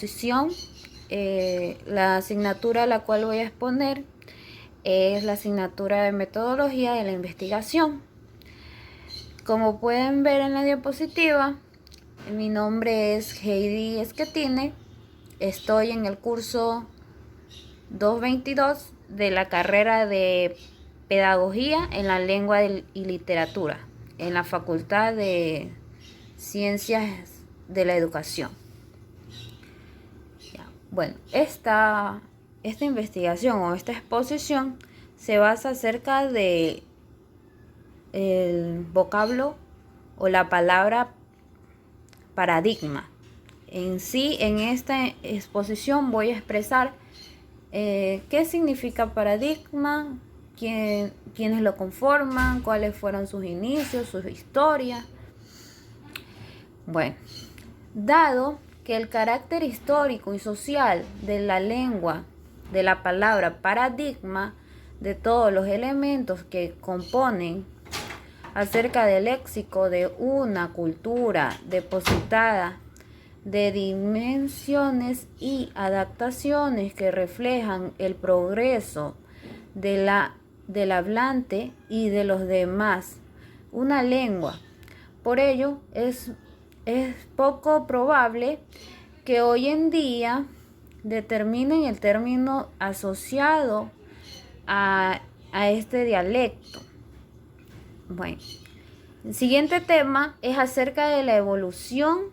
exposición, la asignatura a la cual voy a exponer es la asignatura de metodología de la investigación. Como pueden ver en la diapositiva, mi nombre es Heidi Esquetine. Estoy en el curso 222 de la carrera de Pedagogía en la Lengua y Literatura en la Facultad de Ciencias de la Educación. Bueno, esta investigación o esta exposición se basa acerca de el vocablo o la palabra paradigma. En sí, en esta exposición voy a expresar qué significa paradigma, quiénes lo conforman, cuáles fueron sus inicios, sus historias. Bueno, dado que el carácter histórico y social de la lengua, de la palabra paradigma, de todos los elementos que componen acerca del léxico de una cultura depositada de dimensiones y adaptaciones que reflejan el progreso del hablante y de los demás, una lengua. Por ello, es poco probable que hoy en día determinen el término asociado a este dialecto. Bueno, el siguiente tema es acerca de la evolución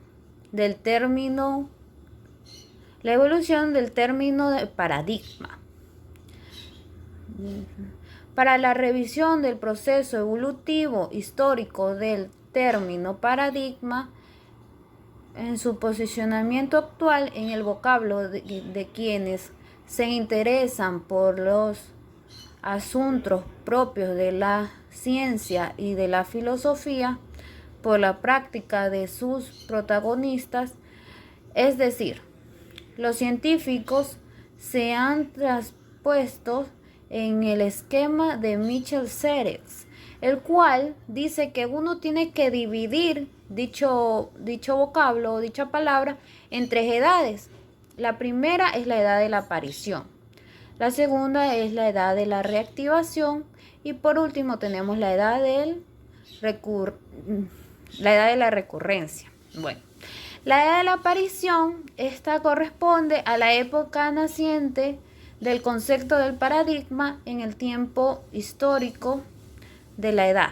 del término de paradigma. Para la revisión del proceso evolutivo histórico del término paradigma, en su posicionamiento actual en el vocablo de quienes se interesan por los asuntos propios de la ciencia y de la filosofía, por la práctica de sus protagonistas, es decir, los científicos se han traspuesto en el esquema de Michel Serres, el cual dice que uno tiene que dividir dicho vocablo o dicha palabra en tres edades. La primera es la edad de la aparición, la segunda es la edad de la reactivación y por último tenemos la edad de la recurrencia. Bueno, la edad de la aparición, esta corresponde a la época naciente del concepto del paradigma en el tiempo histórico de la edad.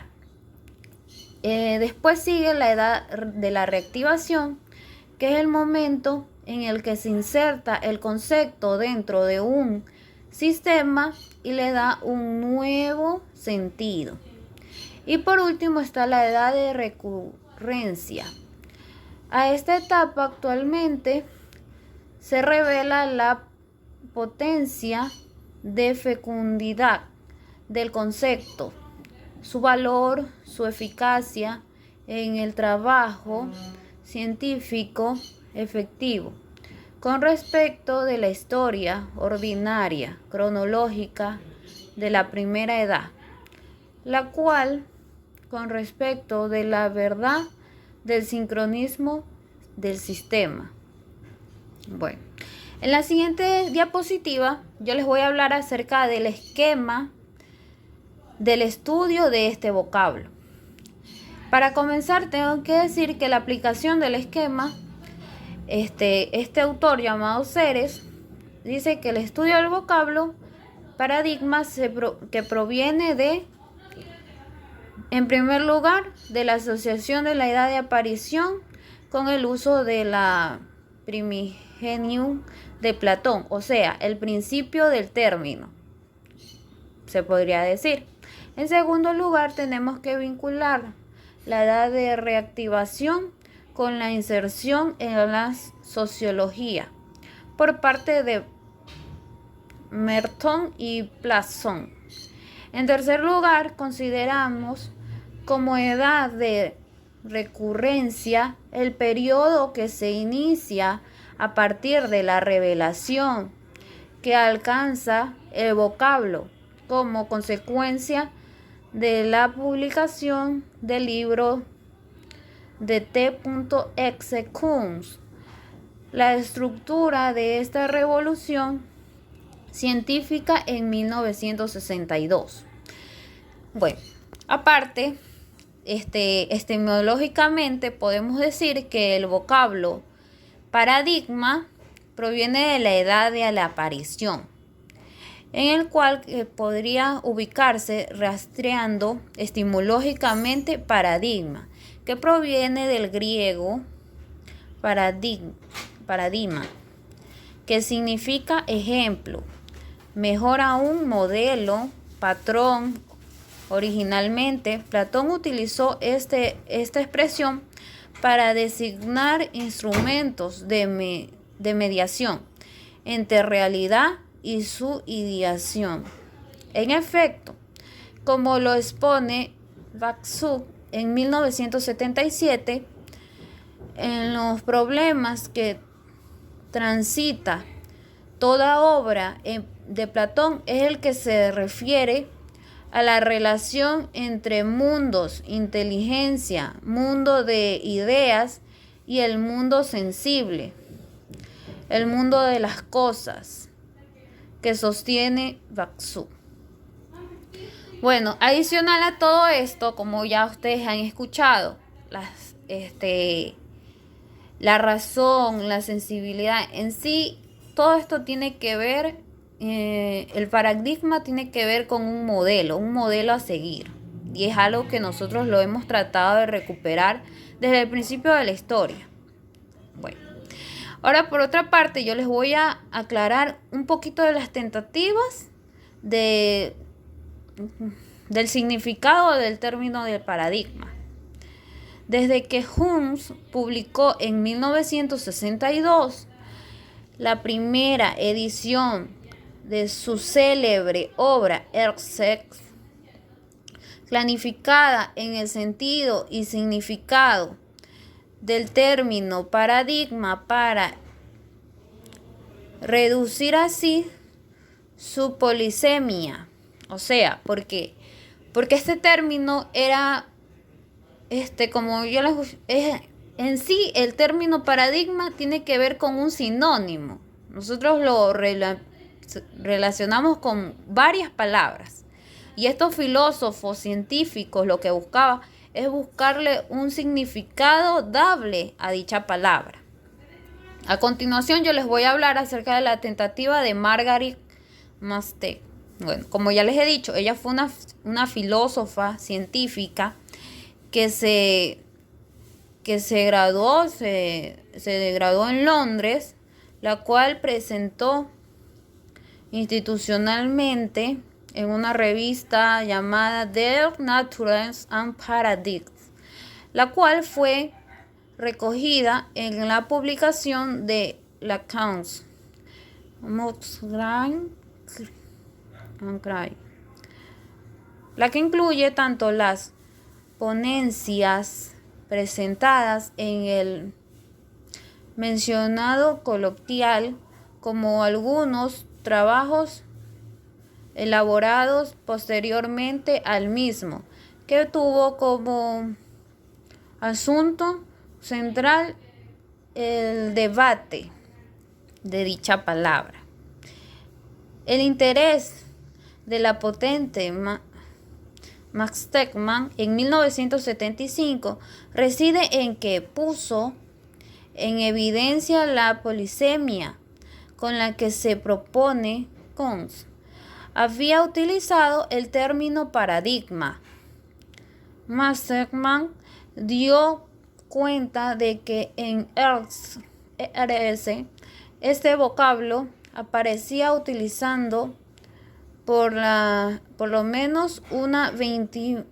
Después sigue la edad de la reactivación, que es el momento en el que se inserta el concepto dentro de un sistema y le da un nuevo sentido. Y por último está la edad de recurrencia. A esta etapa actualmente se revela la potencia de fecundidad del concepto, su valor, su eficacia en el trabajo científico efectivo con respecto de la historia ordinaria cronológica de la primera edad, la cual con respecto de la verdad del sincronismo del sistema. Bueno, en la siguiente diapositiva yo les voy a hablar acerca del esquema del estudio de este vocablo. Para comenzar tengo que decir que la aplicación del esquema, este autor llamado Serres dice que el estudio del vocablo paradigma que proviene de, en primer lugar, de la asociación de la edad de aparición con el uso de la primigenium de Platón, o sea, el principio del término, se podría decir. En segundo lugar, tenemos que vincular la edad de reactivación con la inserción en la sociología por parte de Merton y Plassón. En tercer lugar, consideramos como edad de recurrencia el periodo que se inicia a partir de la revelación que alcanza el vocablo como consecuencia de la publicación del libro de T. X. Kunz, la estructura de esta revolución científica en 1962. Bueno, aparte, etimológicamente podemos decir que el vocablo paradigma proviene de la edad de la aparición, en el cual podría ubicarse rastreando etimológicamente paradigma, que proviene del griego paradigma, que significa ejemplo, mejor aún modelo, patrón. Originalmente, Platón utilizó esta expresión para designar instrumentos de mediación entre realidad y su ideación. En efecto, como lo expone Baksu en 1977, en los problemas que transita toda obra de Platón es el que se refiere a la relación entre mundos, inteligencia, mundo de ideas y el mundo sensible, el mundo de las cosas, que sostiene Baksu. Bueno, adicional a todo esto, como ya ustedes han escuchado, la razón, la sensibilidad en sí, todo esto tiene que ver, el paradigma tiene que ver con un modelo a seguir. Y es algo que nosotros lo hemos tratado de recuperar desde el principio de la historia. Bueno, ahora por otra parte yo les voy a aclarar un poquito de las tentativas del significado del término del paradigma. Desde que Humes publicó en 1962 la primera edición de su célebre obra Sex, clasificada en el sentido y significado del término paradigma para reducir así su polisemia. O sea, porque este término era como yo en sí el término paradigma tiene que ver con un sinónimo. Nosotros lo relacionamos con varias palabras. Y estos filósofos científicos lo que buscaban es buscarle un significado dable a dicha palabra. A continuación yo les voy a hablar acerca de la tentativa de Margaret Mead. Bueno, como ya les he dicho, ella fue una filósofa científica que se graduó en Londres, la cual presentó institucionalmente en una revista llamada The Naturals and Paradigms, la cual fue recogida en la publicación de Lacan's la que incluye tanto las ponencias presentadas en el mencionado coloquial como algunos trabajos elaborados posteriormente al mismo, que tuvo como asunto central el debate de dicha palabra. El interés de la potente Max Tegmark en 1975 reside en que puso en evidencia la polisemia con la que se propone Kuhn. Había utilizado el término paradigma. Max Tegmark dio cuenta de que en RS este vocablo aparecía utilizando por lo menos una veintena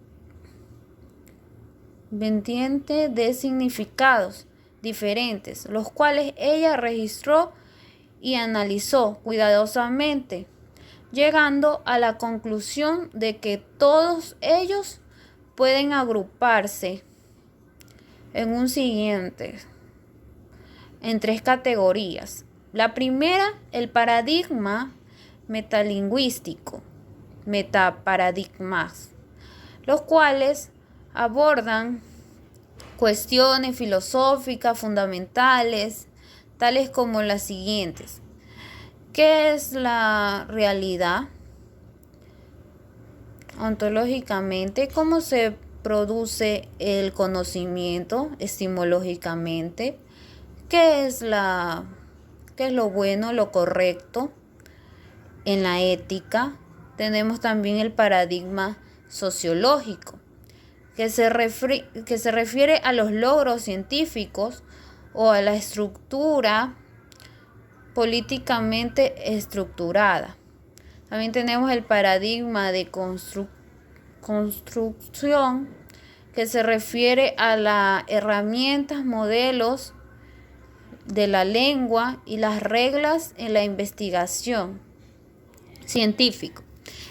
de significados diferentes, los cuales ella registró y analizó cuidadosamente, llegando a la conclusión de que todos ellos pueden agruparse en tres categorías. La primera, el paradigma metalingüístico, metaparadigmas, los cuales abordan cuestiones filosóficas fundamentales, tales como las siguientes. ¿Qué es la realidad? Ontológicamente, ¿cómo se produce el conocimiento? Epistemológicamente, ¿qué es lo bueno, lo correcto? En la ética tenemos también el paradigma sociológico, que se refiere a los logros científicos o a la estructura políticamente estructurada. También tenemos el paradigma de construcción, que se refiere a las herramientas, modelos de la lengua y las reglas en la investigación científica.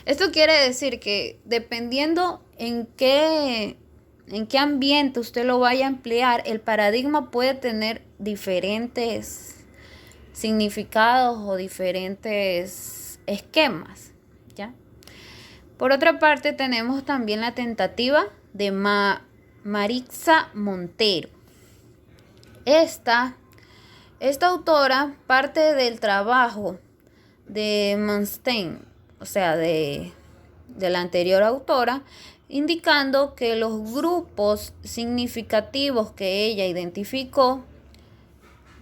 Esto quiere decir que dependiendo en qué ambiente usted lo vaya a emplear, el paradigma puede tener diferentes significados o diferentes esquemas, ¿ya? Por otra parte, tenemos también la tentativa de Maritza Montero. Esta autora parte del trabajo de Manstein, o sea, de la anterior autora, indicando que los grupos significativos que ella identificó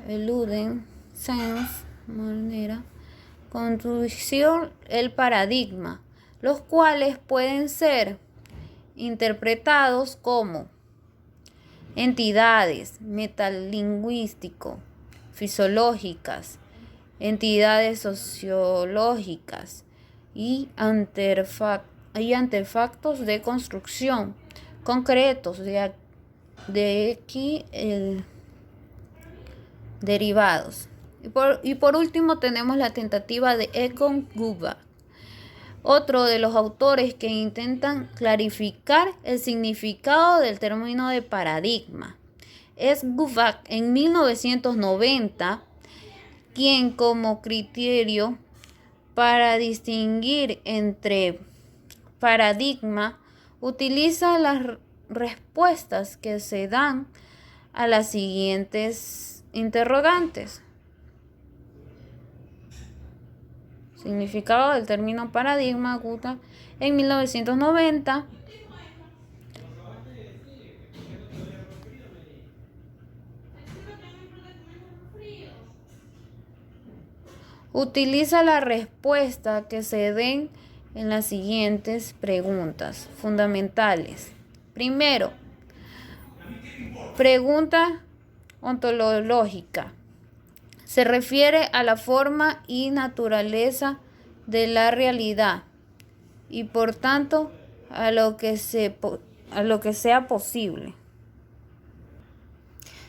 eluden, sense, manera, conducción el paradigma, los cuales pueden ser interpretados como entidades metalingüístico, fisiológicas, entidades sociológicas y artefactos de construcción concretos de aquí derivados. Y por último tenemos la tentativa de Egon Guback, otro de los autores que intentan clarificar el significado del término de paradigma. Es Guback en 1990 quien como criterio para distinguir entre paradigma utiliza las respuestas que se dan a las siguientes interrogantes. Significado del término paradigma, Guback en 1990. Utiliza la respuesta que se den en las siguientes preguntas fundamentales. Primero, pregunta ontológica. Se refiere a la forma y naturaleza de la realidad y por tanto a lo que sea posible.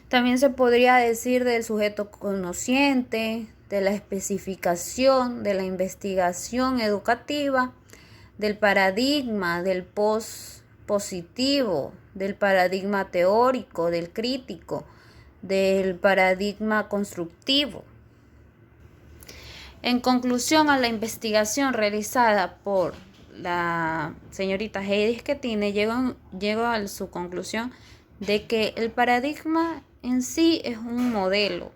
También se podría decir del sujeto conociente, de la especificación, de la investigación educativa, del paradigma, del positivo, del paradigma teórico, del crítico, del paradigma constructivo. En conclusión a la investigación realizada por la señorita Heidi Schettine, llego a su conclusión de que el paradigma en sí es un modelo,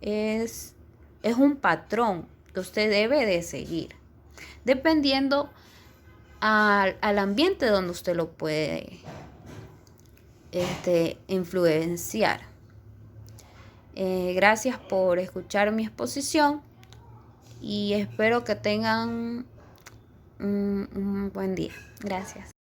es un patrón que usted debe de seguir, dependiendo al ambiente donde usted lo puede influenciar. Gracias por escuchar mi exposición y espero que tengan un buen día. Gracias.